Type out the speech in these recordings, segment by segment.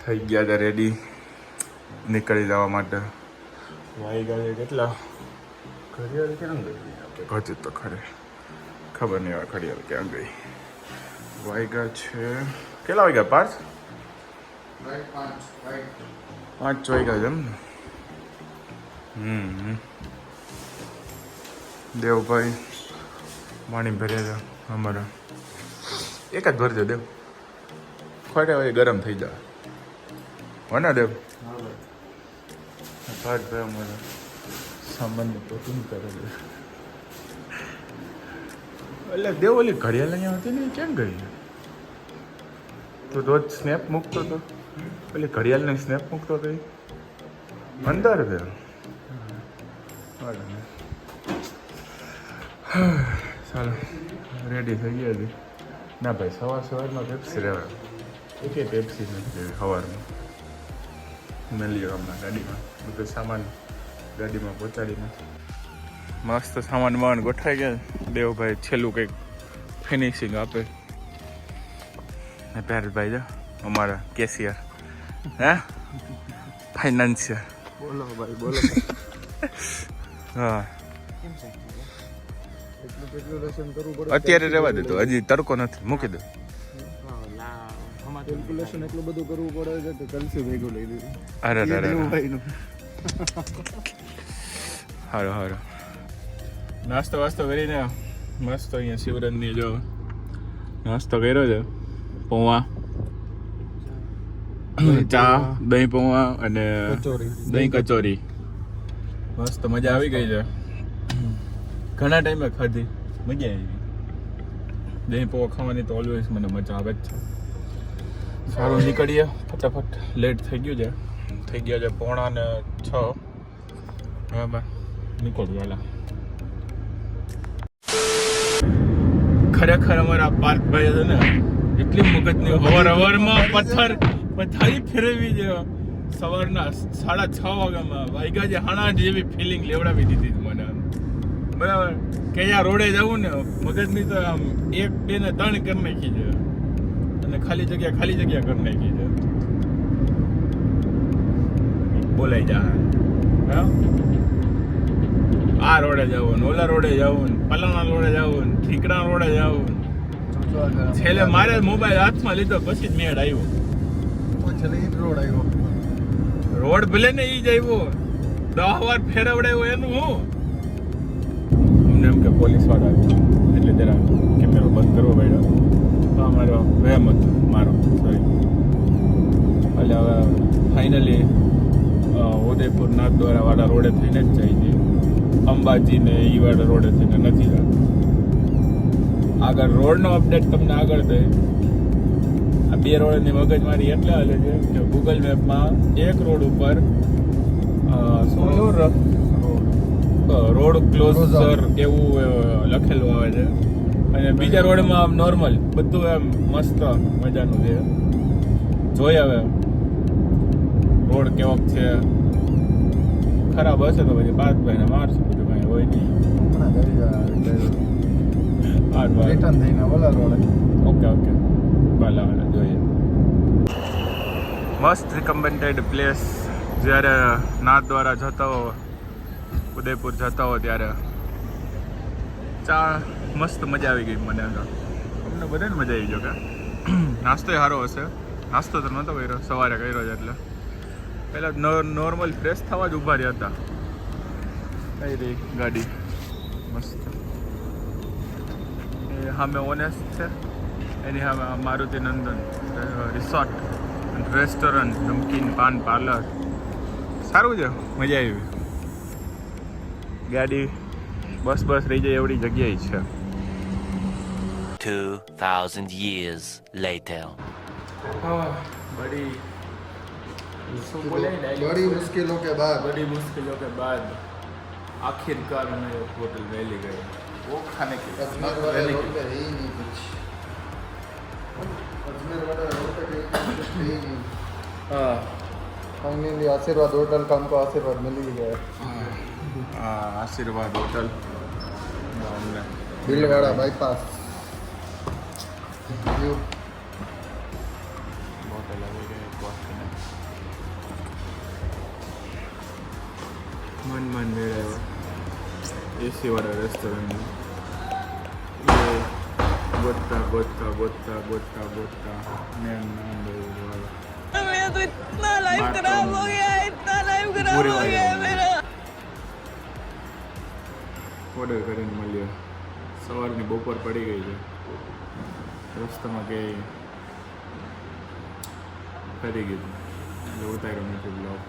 થઈ ગયા હતા રેડી નીકળી જવા માટે. વાગ્યા છે કેટલા? ઘડિયાળ ક્યાં ગઈ? આપણે હજુ તો ખબર નહીં આવે ઘડિયાળ ક્યાં ગઈ. વાગ્યા છે કેટલા વાગ્યા? 5 વાગ્યા છે એમ ને? દેવભાઈ પાણી ભર્યા હતા અમારા. એક જ ભરજો દેવ, ખોટે હોય ગરમ થઈ જાય. હો ને દેવ? ભાઈ અમારા સામાનની પેકિંગ કરેલી. એટલે દેવ ઓલી ઘડિયાળ અહીંયા હતી ને કેમ ગઈ? તું રોજ સ્નેપ મૂકતો હતો, પેલી ઘડિયાળની સ્નેપ મૂકતો હતો અંદર છે. ચાલો રેડી થઈ ગયા હતી. ના ભાઈ સવારમાં પેપ્સી રહેવા, એકે પેપ્સી નથી સવારમાં. મેલ્યો હમણાં ગાડીમાં, બધો સામાન ગાડીમાં પહોંચાડી નથી. મસ્ત સામાન વાન ગોઠવાઈ ગયા. દેવભાઈ છેલ્લું કંઈક ફિનિશિંગ આપે. પ્યારભાઈ જો અમારા કેશિયર, હે ફાઇનાન્સિયર. બોલો ભાઈ બોલો. હા કેટલું લેસન કરવું પડે અત્યારે રહેવા દે, તો હજી તડકો નથી, મૂકી દો. કેલ્ક્યુલેશન એટલું બધું કરવું પડે છે કે કલસી ભેગું લઈ દીધું. અરે અરે દેવભાઈનું. હારો નાસ્તો વાસ્તો કરીને મસ્ત અહીંયા શિવરજની જો નાસ્તો કર્યો છે. પૌવા, ચા, દહીં પૌવા અને દહીં કચોરી. મસ્ત મજા આવી ગઈ છે. ઘણા ટાઈમે ખાધી, મજા આવી. દહીં પૌવા ખાવાની તો ઓલવેઝ મને મજા આવે જ છે. સારું નીકળીએ ફટાફટ, લેટ થઈ ગયું છે. થઈ ગયા છે 5:45. બરાબર નીકળ્યું હાલા. ખરેખર અમારા પાર્થભાઈ છે ને એટલી મગજની હવારમાં પથારી ફેરવી છે. સવારના 6:30 વાગ્યામાં વાગ્યા છે 8 જેવી ફિલિંગ લેવડાવી દીધી મને. બરાબર કે અહીંયા રોડે જવું ને મગજની તો આમ 1, 2 ને 3 કરી નાખી છે. અને ખાલી જગ્યા કરી નાખી છે. બોલાઈ જાય આ રોડે જવું, ઓલા રોડે જવું, પલાણા રોડે જવું, ઠીકડા રોડે જવું. છેલ્લે મારે મોબાઈલ હાથમાં લીધો પછી જ મેળ આવ્યો. રોડ ભલે ને ઈ જ આવ્યો, 10 વાર ફેરવડાયો એનું હું. અમને એમ કે પોલીસ વાળા એટલે જરા કેમેરો બંધ કરવો પડ્યો. તો અમારો વહેમ હતો મારો, સોરી. એટલે હવે ફાઇનલી ઉદયપુર નાથદ્વારા વાળા રોડે થઈને જ જાય છે. અંબાજી ને ઈ વાળા રોડે થઈને નથી જતું. આગળ રોડનો અપડેટ તમને આગળ દે. આ 2 રોડની મગજમારી એટલે હાલે છે કે ગૂગલ મેપમાં એક રોડ ઉપર રોડ ક્લોઝર એવું લખેલું આવે છે, અને બીજા રોડમાં આમ નોર્મલ બધું એમ મસ્ત મજાનું છે. જોઈ હવે રોડ કેવોક છે. ખરાબ હશે તો પછી પાર્થભાઈને મારશું, બધું કાંઈ હોય નહીં. ઓકે ભલે જોઈએ. મસ્ત રિકમેન્ડેડ પ્લેસ. જ્યારે નાથદ્વારા જતા હો, ઉદયપુર જતા હો ત્યારે ચા મસ્ત મજા આવી ગઈ મને. અમને બધાને મજા આવી ગયો કે નાસ્તો સારો હશે. નાસ્તો તો નહોતો કર્યો, સવારે કર્યો છે એટલે પહેલાં નોર્મલ ફ્રેશ થવા જ ઊભા રહ્યા હતા. કઈ રહી ગાડી મસ્ત. એ સામે ઓનેસ્ટ છે, એની સામે મારુતિ નંદન રિસોર્ટ અને રેસ્ટોરન્ટ, નમકીન, પાન પાર્લર. સારું છે, મજા આવી. ગાડી બસ રહી જાય એવડી જગ્યાએ છે. 2000 years later. बड़ी मुश्किलों के बाद आखिरकार मैं होटल में ले गए. वो खाने के अजमेर वाले रोड पे है ही नहीं कुछ. अजमेर वाले रोड पे कुछ है ही नहीं. हाँ, फाइनली आशीर्वाद होटल का हमको आशीर्वाद मिल ही गया. आशीर्वाद होटल भीलवाड़ा बाईपास. बोतल लगी गई कॉफी. મન મેળવ્યો એસી વાળા રેસ્ટોરન્ટમાં ગોતતા મેં નામ બોલ્યું मेरा तो इतना लाइफ खराब हो गया है, इतना लाइफ खराब हो गया है मेरा। ઓર્ડર કરીને મળ્યો સવારની બપોર પડી ગઈ છે રસ્તામાં કે ફરી ગયું એટલે ઉતાર્યો નથી બ્લોગ.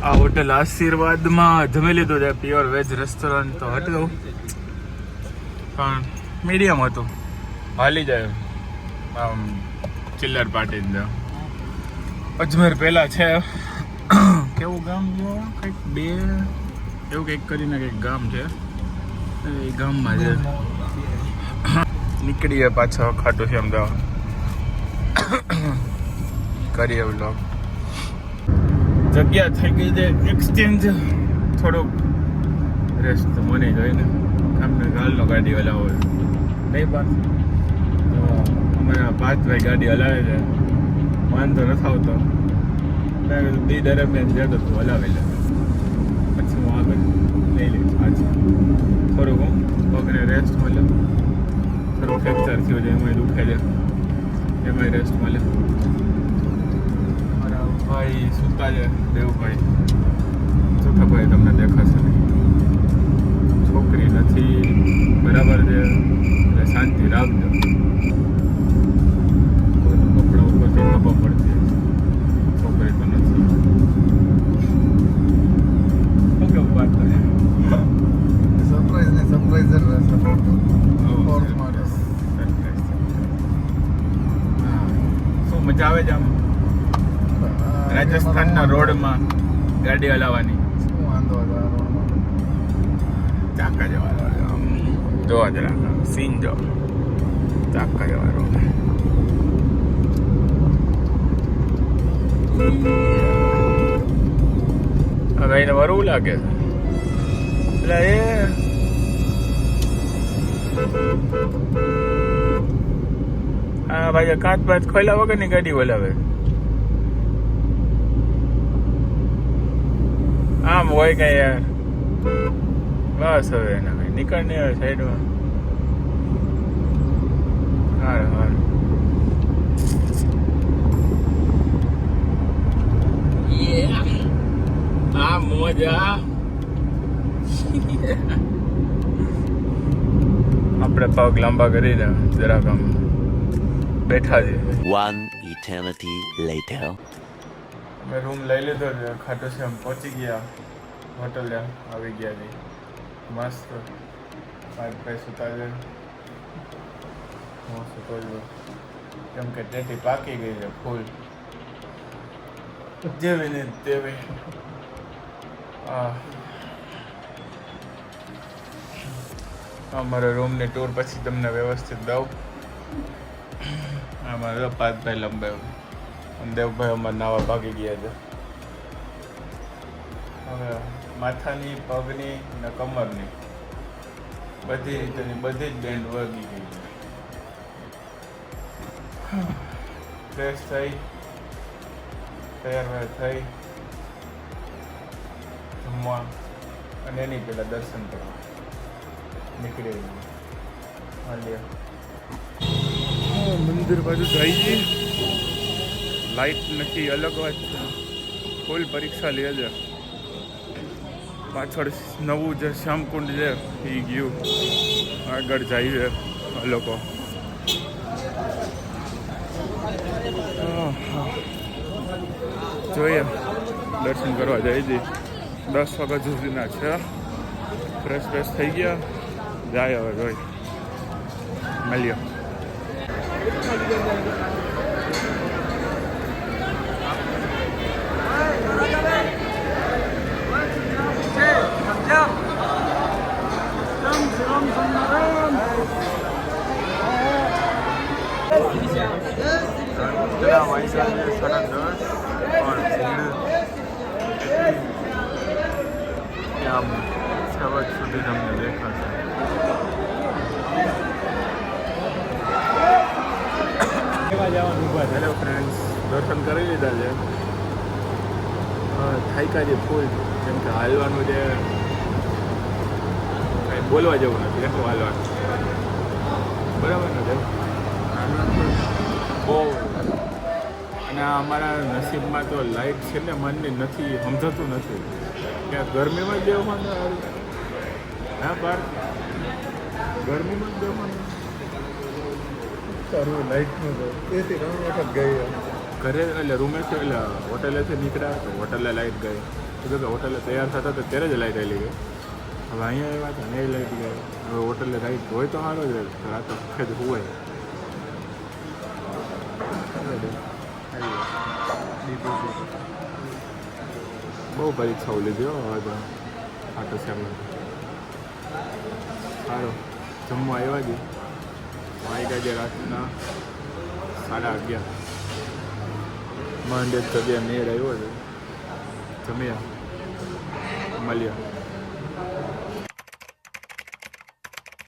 આ હોટલ આશીર્વાદમાં જમી લીધું છે. પ્યોર વેજ રેસ્ટોરન્ટ તો હતું પણ મીડિયમ હતું, હાલી જાય આમ ચિલ્લર પાર્ટી. અજમેર પહેલા છે કેવું ગામ છે કંઈક બે એવું કંઈક કરીને કંઈક ગામ છે એ ગામમાં છે. નીકળીએ પાછો ખાટું છે અમદાવાદ કરીએ વ્લોગ. જગ્યા થઈ ગઈ છે એક્સચેન્જ થોડુંક રેસ્ટ તો મને જોઈને અમને ગાલનો ગાડી હલાવો નહીં પાસ અમારા 5 ભાઈ ગાડી હલાવે છે વાંધો નથી આવતો. દી દરમિયાન જતો તું હલાવી લે પછી હું આગળ લઈ લઈશ પાછી. થોડુંક હું પગને રેસ્ટ મળ્યો, થોડું ફ્રેક્ચર થયું છે એમાંય દુખે છે એમાંય રેસ્ટ મળ્યો. મારા ભાઈ સૂતા છે દેવભાઈ, ચોથા ભાઈ તમને દેખાશે નહીં. છોકરી નથી બરાબર છે એટલે શાંતિ રાખજો. કપડા ઉપરથી ખબર પડતી છોકરી તો નથી. શું કેવું વાત કરે સરપ્રાઈઝ ને સરપ્રાઈઝ જ રહેશે ફોર્થ માટે. શું મજા આવે છે આમ રાજસ્થાનના રોડમાં ગાડી હલાવવાની? શું વાંધો છે આ રોડમાં? ચાકા જવા રોડ આમ જોવા જ રાખો સીન જો ચાકા જવા રોડ. હવે એને વરવું લાગે એટલે એ હા ભાઈ કાચ બાચ ખોલ્યા વગરની ગાડી બોલાવે. આમ હોય કઈ યાર બસ હવે એના કઈ નીકળ નહીં આવે સાઈડમાં. હાર હાર આ મોજા આપણે પગ લાંબા કરી દે જરાક આમ બેઠા છે. One eternity later. અમે રૂમ લઈ લીધો છે ખાટું છે. પહોંચી ગયા હોટલે આવી ગયા છે મસ્ત. 5 ભાઈ સુતા છે હું સુતો છું કેમ કે ટેટી પાકી ગઈ છે ફૂલ જેવી ને તેવી. અમારા રૂમની ટૂર પછી તમને વ્યવસ્થિત દઉં. અમારે 5 ભાઈ લંબાયું અને દેવભાઈ અમારે નાવા ભાગી ગયા છે. હવે માથાની પગની ને કમરની બધી રીતેની બધી જ બેન્ડ વળગી ગઈ છે. ફ્રેશ થઈ તૈયાર થઈ જમવા અને એની પહેલાં દર્શન કરવા નીકળી હાલીએ. મંદિર બાજુ જઈ જઈએ. લાઈટ નથી અલગ વાત છે. ફૂલ પરીક્ષા લે છે. પાછળ નવું જે શ્યામકુંડ છે એ ગયું આગળ જાય છે આ લોકો. જોઈએ દર્શન કરવા જાય છે. 10 વાગ્યા સુધીના છે. ફ્રેશ થઈ ગયા જાય હવે જોઈ મળીએ. સુધી તમને દેખાશે. હેલો ફ્રેન્ડ્સ, દર્શન કરી લીધા છે. થાયકા જે ફૂલ જેમ કે હાલવાનું જે કાંઈ બોલવા જેવું નથી એટલું હાલવાનું બરાબર ને જેમ બહુ અને અમારા નસીબમાં તો લાઇટ છે ને મનની નથી સમજાતું નથી કે ગરમીમાં જ બેસવાનું હા બાર ગરમીમાં જ બેસવાનું તારું લાઇટનું તો એથી ઘણી વખત ગઈ ઘરે એટલે રૂમેથી એટલે હોટેલેથી નીકળ્યા તો હોટલે લાઇટ ગઈ કીધું કે હોટલે તૈયાર થતા તો ત્યારે જ લાઇટ આવી ગઈ હવે અહીંયા આવ્યા હતા નહીં લાઇટ ગઈ હવે હોટલે લાઇટ હોય તો સારો જ આ તો ખેદ હોય બહુ પરીક્ષાઓ લીધી હો હવે તો આટો શેરમાં સારું જમવા આવ્યા જ વાગ્યા જે રાતના 11:30 માંડે જગ્યાએ મેળ આવ્યો છે જમ્યા મળ્યા